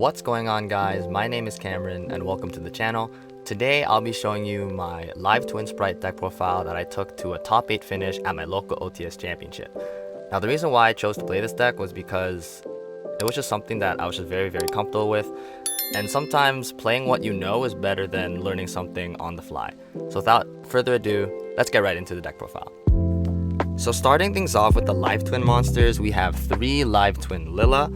What's going on, guys? My name is Cameron and welcome to the channel. Today I'll be showing you my live Twin Spright deck profile that I took to a top 8 finish at my local OTS Championship. Now the reason why I chose to play this deck was because it was just something that I was just very comfortable with, and sometimes playing what you know is better than learning something on the fly. So without further ado, let's get right into the deck profile. So starting things off with the live twin monsters, we have 3 live twin Lilla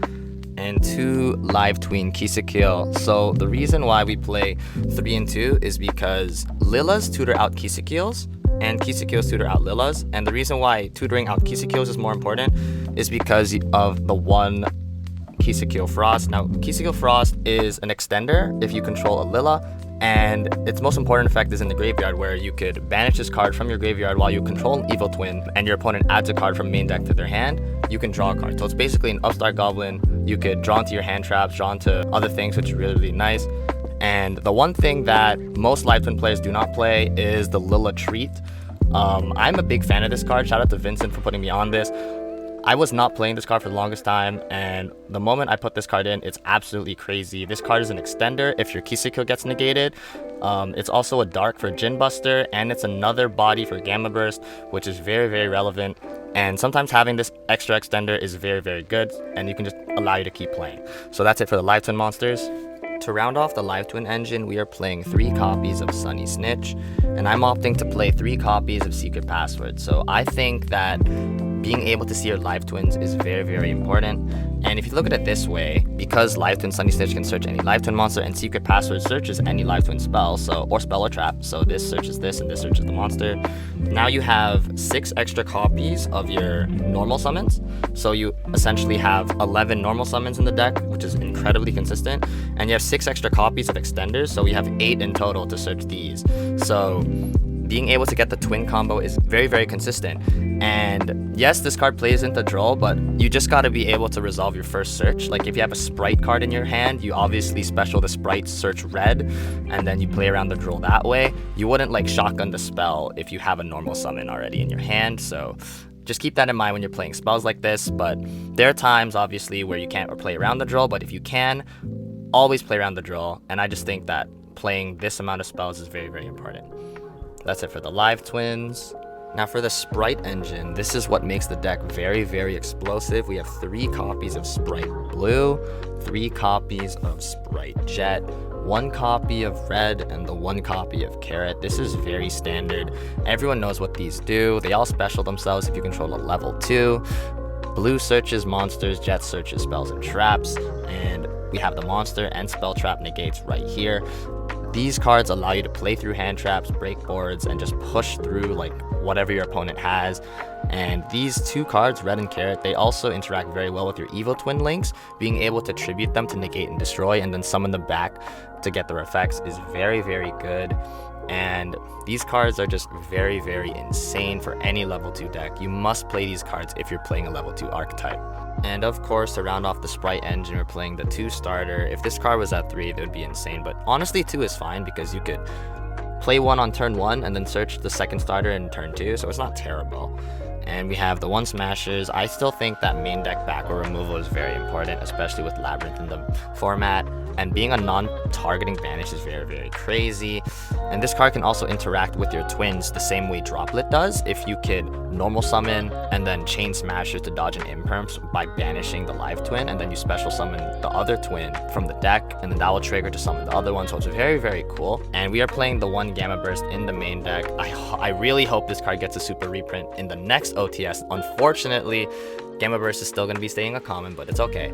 and 2 live twin Kisakil. So the reason why we play 3 and 2 is because Lillas tutor out Kisakils and Kisakils tutor out Lillas. And the reason why tutoring out Kisakils is more important is because of the one Kisakil Frost. Now, Kisakil Frost is an extender if you control a Lilla, and its most important effect is in the graveyard, where you could banish this card from your graveyard while you control an evil twin, and your opponent adds a card from main deck to their hand. You can draw a card. So it's basically an upstart goblin. You could draw into your hand traps, draw into other things, which is really nice. And the one thing that most live twin players do not play is the Lilla Treat. I'm a big fan of this card. Shout out to Vincent for putting me on this. I was not playing this card for the longest time, and the moment I put this card in, it's absolutely crazy. This card is an extender if your Kisakil gets negated. It's also a dark for Jin Buster, and it's another body for Gamma Burst, which is very relevant. And sometimes having this extra extender is very good, and you can just allow you to keep playing. So that's it for the live twin monsters. To round off the live twin engine, we are playing 3 copies of Sunny Snitch, and I'm opting to play 3 copies of Secret Password. So I think that being able to see your live twins is very important. And if you look at it this way, because live twin Sunny Snitch can search any live twin monster, and Secret Password searches any live twin spell, or spell or trap, so this searches this and this searches the monster. Now you have 6 extra copies of your normal summons, so you essentially have 11 normal summons in the deck, which is incredibly consistent, and you have 6 extra copies of extenders, so we have 8 in total to search these. So being able to get the twin combo is very consistent. And yes, this card plays into draw, but you just got to be able to resolve your first search. Like if you have a Sprite card in your hand, you obviously special the Sprite, search red, and then you play around the draw that way. You wouldn't like shotgun the spell if you have a normal summon already in your hand. So just keep that in mind when you're playing spells like this. But there are times obviously where you can't play around the draw, but if you can, always play around the draw. And I just think that playing this amount of spells is very important. That's it for the live twins. Now for the Sprite engine, this is what makes the deck very explosive. We have 3 copies of Sprite Blue, 3 copies of Sprite Jet, 1 copy of Red, and the 1 copy of Carrot. This is very standard. Everyone knows what these do. They all special themselves if you control a level 2. Blue searches monsters, Jet searches spells and traps, and we have the monster and spell trap negates right here. These cards allow you to play through hand traps, break boards, and just push through like whatever your opponent has. And these 2 cards, Red and Carrot, they also interact very well with your evil twin links. Being able to tribute them to negate and destroy and then summon them back to get their effects is very good. And these cards are just very insane for any level 2 deck. You must play these cards if you're playing a level 2 archetype. And of course, to round off the Sprite engine, we're playing the 2 starter. If this card was at 3, that would be insane, but honestly 2 is fine because you could play 1 on turn 1 and then search the 2nd starter in turn 2, so it's not terrible. And we have the 1 smashers. I still think that main deck backward removal is very important, especially with Labrynth in the format. And being a non-targeting banish is very crazy. And this card can also interact with your twins the same way Droplet does. If you could normal summon and then chain smashers to dodge an imperms by banishing the live twin, and then you special summon the other twin from the deck, and then that will trigger to summon the other one. So it's very cool. And we are playing the 1 Gamma Burst in the main deck. I really hope this card gets a super reprint in the next OTS. Unfortunately, Gamma Burst is still going to be staying a common, but it's okay.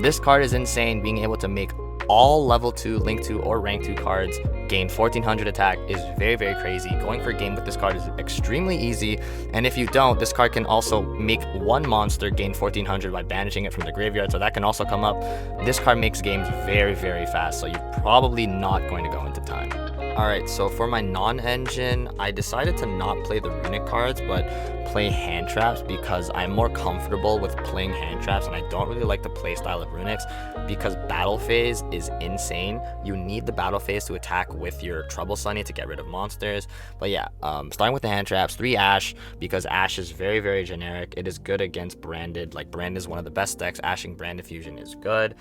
This card is insane. Being able to make all level 2, link 2, or rank 2 cards gain 1400 attack is very crazy. Going for a game with this card is extremely easy, and if you don't, this card can also make 1 monster gain 1400 by banishing it from the graveyard, so that can also come up. This card makes games very fast, so you're probably not going to go into time. Alright, so for my non-engine, I decided to not play the Runick cards, but play hand traps because I'm more comfortable with playing hand traps, and I don't really like the playstyle of Runicks because battle phase is insane. You need the battle phase to attack with your Trouble Sunny to get rid of monsters. But yeah, starting with the hand traps, 3 Ash, because Ash is very, very generic. It is good against Branded. Like, Brand is one of the best decks. Ashing Branded Fusion is good.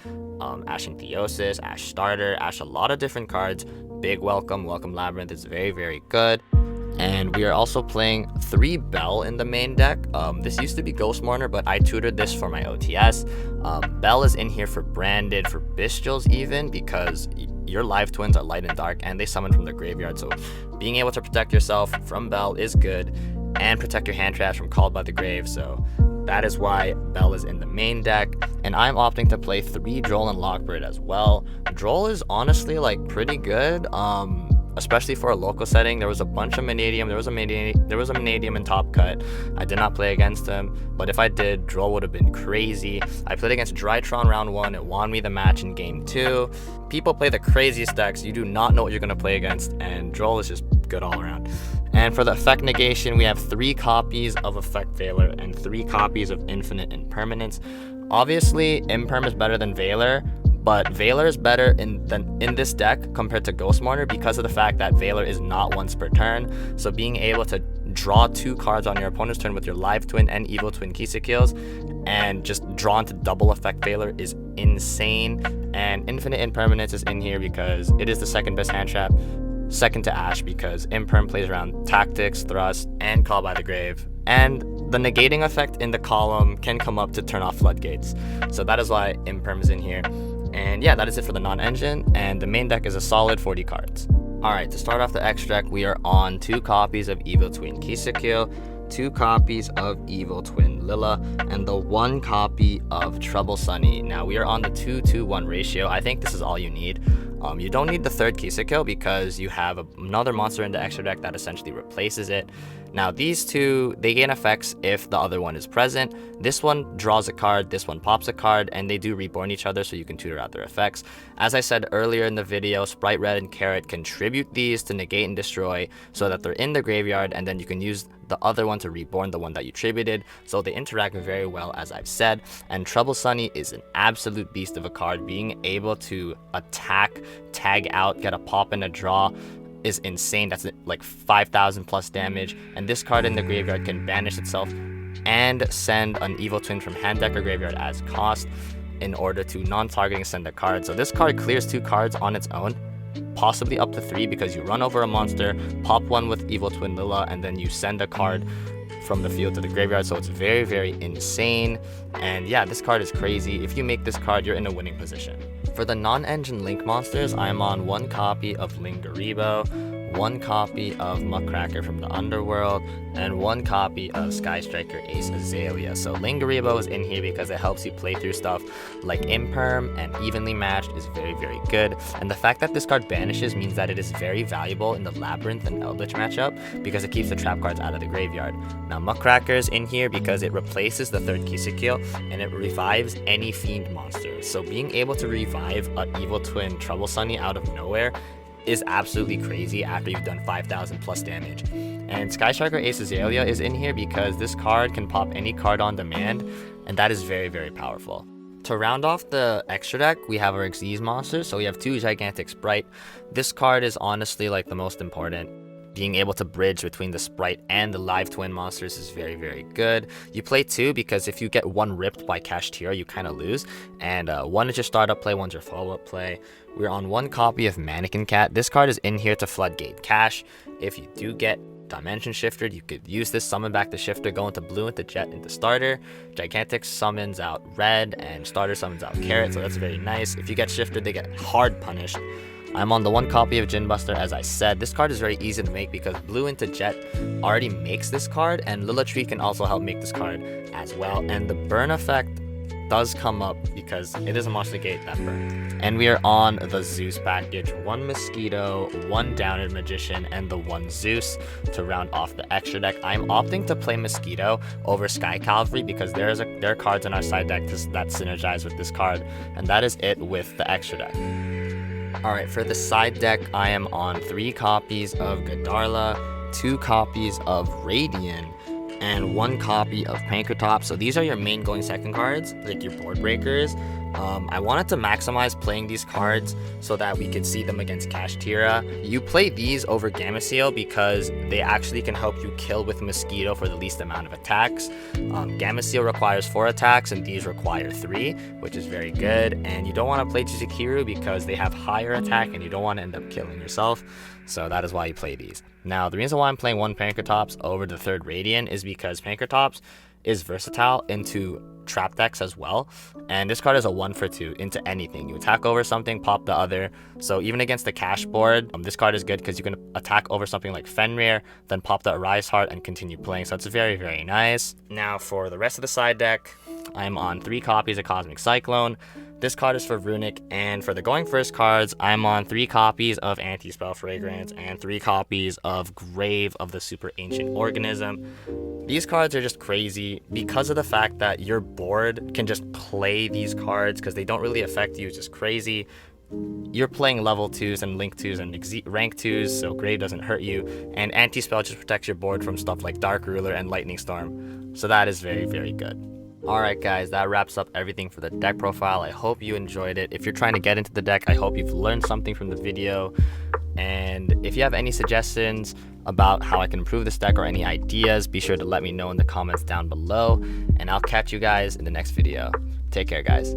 Ashing Theosis, Ash Starter, Ash a lot of different cards. Big Welcome Labrynth is very, very good. And we are also playing 3 Bell in the main deck. This used to be Ghost Mourner, but I tutored this for my OTS. Bell is in here for Branded, for Bestials even, because your live twins are light and dark and they summon from the graveyard. So being able to protect yourself from Bell is good, and protect your hand traps from Called by the Grave. So that is why Bell is in the main deck. And I'm opting to play 3 Droll and Lockbird as well. Droll is honestly like pretty good. Especially for a local setting. There was a bunch of Vanadium. There was a Vanadium in Top Cut. I did not play against him, but if I did, Droll would have been crazy. I played against Drytron round 1. It won me the match in game 2. People play the craziest decks. You do not know what you're going to play against, and Droll is just good all around. And for the effect negation, we have 3 copies of Effect Veiler and 3 copies of Infinite Impermanence. Obviously, Imperm is better than Veiler, but Veiler is better in this deck compared to Ghost Mourner because of the fact that Veiler is not once per turn. So being able to draw 2 cards on your opponent's turn with your Live Twin and Evil Twin Kisakills and just draw into double effect Veiler is insane. And Infinite Impermanence is in here because it is the second best hand trap, second to Ash, because Imperm plays around Tactics, Thrust, and Call by the Grave. And the negating effect in the column can come up to turn off Floodgates. So that is why Imperm is in here. And yeah, that is it for the non-engine, and the main deck is a solid 40 cards. Alright, to start off the X deck, we are on 2 copies of Evil Twin Kisakill, 2 copies of Evil Twin Lilla, and the 1 copy of Trouble Sunny. Now, we are on the 2-2-1 ratio. I think this is all you need. You don't need the 3rd Kisakill because you have another monster in the extra deck that essentially replaces it. Now, these 2, they gain effects if the other one is present. This one draws a card, this one pops a card, and they do reborn each other so you can tutor out their effects. As I said earlier in the video, Sprite Red and Carrot contribute these to negate and destroy so that they're in the graveyard, and then you can use the other one to reborn the one that you tributed. So they interact very well, as I've said. And Trouble Sunny is an absolute beast of a card. Being able to attack, tag out, get a pop and a draw is insane. That's like 5,000 plus damage, and this card in the graveyard can banish itself and send an Evil Twin from hand, deck, or graveyard as cost in order to non-targeting send a card. So this card clears 2 cards on its own, possibly up to 3, because you run over a monster, pop 1 with Evil Twin Lilla, and then you send a card from the field to the graveyard. So it's very, very insane. And yeah, this card is crazy. If you make this card, you're in a winning position. For the non-engine Link monsters, I am on 1 copy of Lingaribo, 1 copy of Muckracker from the Underworld, and 1 copy of Sky Striker Ace Azalea. So Lingaribo is in here because it helps you play through stuff like Imperm, and Evenly Matched is very, very good. And the fact that this card banishes means that it is very valuable in the Labrynth and Eldritch matchup because it keeps the trap cards out of the graveyard. Now, Muckracker is in here because it replaces the 3rd Kisakill and it revives any Fiend monster. So being able to revive an Evil Twin Trouble Sunny out of nowhere is absolutely crazy after you've done 5,000 plus damage. And Sky Striker Ace Azalea is in here because this card can pop any card on demand, and that is very, very powerful. To round off the extra deck, we have our Xyz monsters. So we have 2 Gigantic Sprite. This card is honestly like the most important. Being able to bridge between the Sprite and the live twin monsters is very, very good. You play 2 because if you get 1 ripped by Kashtira, you kind of lose. And 1 is your startup play, 1's your follow-up play. We're on 1 copy of Mannequin Cat. This card is in here to floodgate cash. If you do get Dimension Shifted, you could use this, summon back the Shifter, go into blue, into Jet, into starter. Gigantic summons out red, and starter summons out Carrot, so that's very nice. If you get Shifted, they get hard punished. I'm on the 1 copy of Jin Buster, as I said. This card is very easy to make because blue into Jet already makes this card, and Lilla Tree can also help make this card as well. And the burn effect does come up because it is a monster gate that burns. And we are on the Zeus package. 1 Mosquito, 1 Downed Magician, and the 1 Zeus to round off the extra deck. I'm opting to play Mosquito over Sky Cavalry because there are cards in our side deck that synergize with this card, and that is it with the extra deck. Alright, for the side deck, I am on 3 copies of Godarla, 2 copies of Radiant, and 1 copy of Pankratops. So these are your main going second cards, like your board breakers. I wanted to maximize playing these cards so that we could see them against Kashtira. You play these over Gameciel because they actually can help you kill with Mosquito for the least amount of attacks. Gameciel requires 4 attacks and these require 3, which is very good. And you don't want to play Chichikiru because they have higher attack and you don't want to end up killing yourself. So that is why you play these. Now, the reason why I'm playing 1 Pankratops over the 3rd Radiant is because Pankratops is versatile into trap decks as well, and this card is a 1-for-2 into anything. You attack over something, pop the other. So even against the cash board, this card is good because you can attack over something like Fenrir, then pop the Arise Heart and continue playing. So it's very, very nice. Now for the rest of the side deck, I'm on 3 copies of Cosmic Cyclone. This card is for Runick, and for the going first cards, I'm on 3 copies of Anti-Spell Fragrance and 3 copies of Grave of the Super Ancient Organism. These cards are just crazy because of the fact that your board can just play these cards because they don't really affect you. It's just crazy. You're playing level 2s and link 2s and rank 2s, so Grave doesn't hurt you, and Anti-Spell just protects your board from stuff like Dark Ruler and Lightning Storm. So that is very, very good. Alright guys, that wraps up everything for the deck profile. I hope you enjoyed it. If you're trying to get into the deck, I hope you've learned something from the video. And if you have any suggestions about how I can improve this deck or any ideas, be sure to let me know in the comments down below. And I'll catch you guys in the next video. Take care, guys.